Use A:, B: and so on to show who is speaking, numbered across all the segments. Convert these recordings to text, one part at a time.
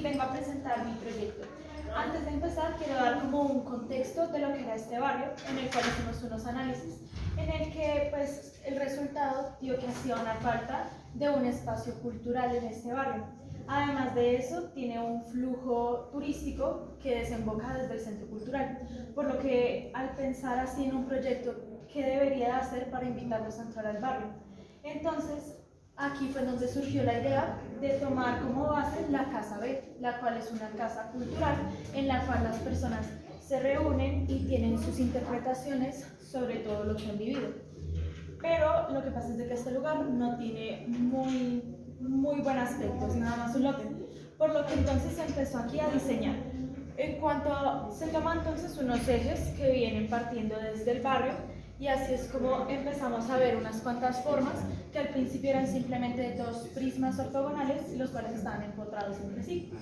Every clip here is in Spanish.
A: y vengo a presentar mi proyecto. Antes de empezar, quiero dar como un contexto de lo que era este barrio, en el cual hicimos unos análisis, en el que pues el resultado dio que hacía una falta de un espacio cultural en este barrio. Además de eso, tiene un flujo turístico que desemboca desde el centro cultural, por lo que al pensar así en un proyecto, ¿qué debería hacer para invitarlos a entrar al barrio? Entonces, aquí fue donde surgió la idea de tomar como base la Casa B, la cual es una casa cultural en la cual las personas se reúnen y tienen sus interpretaciones sobre todo lo que han vivido. Pero lo que pasa es de que este lugar no tiene muy buen aspecto, es nada más un lote. Por lo que entonces se empezó aquí a diseñar. Se toman entonces unos ejes que vienen partiendo desde el barrio y así es como empezamos a ver unas cuantas formas que al principio eran simplemente dos prismas ortogonales, los cuales estaban empotrados entre sí.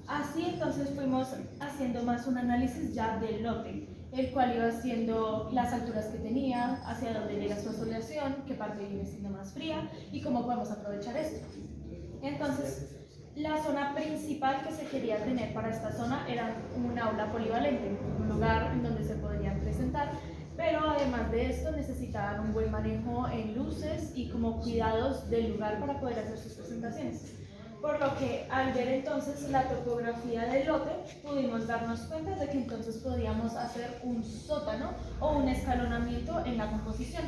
A: Así entonces fuimos haciendo más un análisis ya del lote, el cual iba haciendo las alturas que tenía, hacia dónde llega su asoleación, qué parte viene siendo más fría y cómo podemos aprovechar esto. Entonces, la zona principal que se quería tener para esta zona era un aula polivalente, un lugar en donde se podrían presentar, pero además de esto necesitaban un buen manejo en luces y como cuidados del lugar para poder hacer sus presentaciones. Por lo que al ver entonces la topografía del lote, pudimos darnos cuenta de que entonces podíamos hacer un sótano o un escalonamiento en la composición,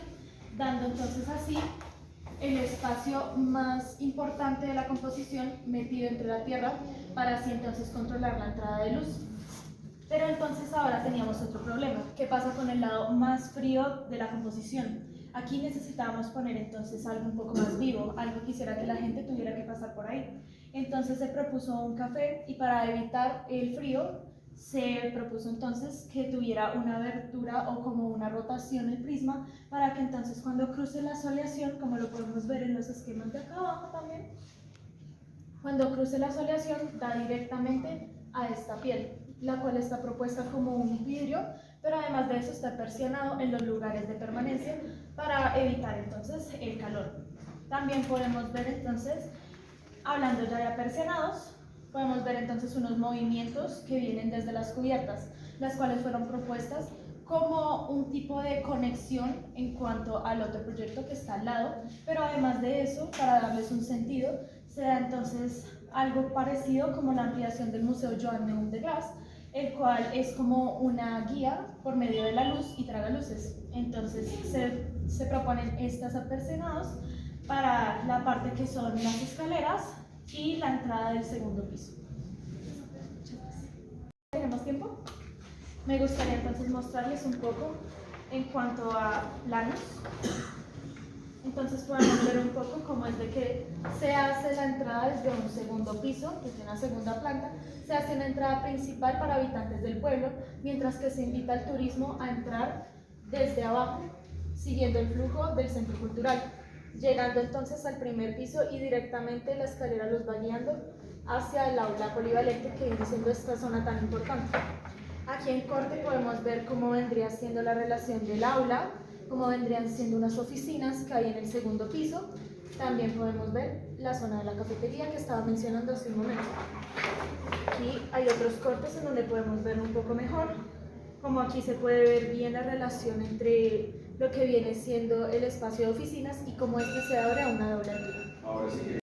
A: dando entonces así el espacio más importante de la composición metido entre la tierra para así entonces controlar la entrada de luz. Pero entonces ahora teníamos otro problema. ¿Qué pasa con el lado más frío de la composición? Aquí necesitábamos poner entonces algo un poco más vivo, algo que hiciera que la gente tuviera que pasar por ahí. Entonces se propuso un café y para evitar el frío se propuso entonces que tuviera una abertura o como una rotación el prisma para que entonces cuando cruce la soleación, como lo podemos ver en los esquemas de acá abajo también, cuando cruce la soleación da directamente a esta piel, la cual está propuesta como un vidrio, pero además de eso está persianado en los lugares de permanencia para evitar entonces el calor. También podemos ver entonces, hablando ya de apersianados, podemos ver entonces unos movimientos que vienen desde las cubiertas, las cuales fueron propuestas como un tipo de conexión en cuanto al otro proyecto que está al lado, pero además de eso, para darles un sentido, se da entonces algo parecido como la ampliación del Museo Joan Neum de Grasse, el cual es como una guía por medio de la luz y tragaluces. Entonces se proponen estas apercenados para la parte que son las escaleras y la entrada del segundo piso. ¿Tenemos tiempo? Me gustaría entonces mostrarles un poco en cuanto a planos. Entonces podemos ver un poco cómo es de que se hace la entrada desde un segundo piso, desde una segunda planta, se hace una entrada principal para habitantes del pueblo, mientras que se invita al turismo a entrar desde abajo, siguiendo el flujo del centro cultural, llegando entonces al primer piso y directamente la escalera los va guiando hacia el aula polivalente que viene siendo esta zona tan importante. Aquí en corte podemos ver cómo vendría siendo la relación del aula, cómo vendrían siendo unas oficinas que hay en el segundo piso. También podemos ver la zona de la cafetería que estaba mencionando hace un momento. Aquí hay otros cortes en donde podemos ver un poco mejor, como aquí se puede ver bien la relación entre lo que viene siendo el espacio de oficinas y cómo este se abre a una doble altura.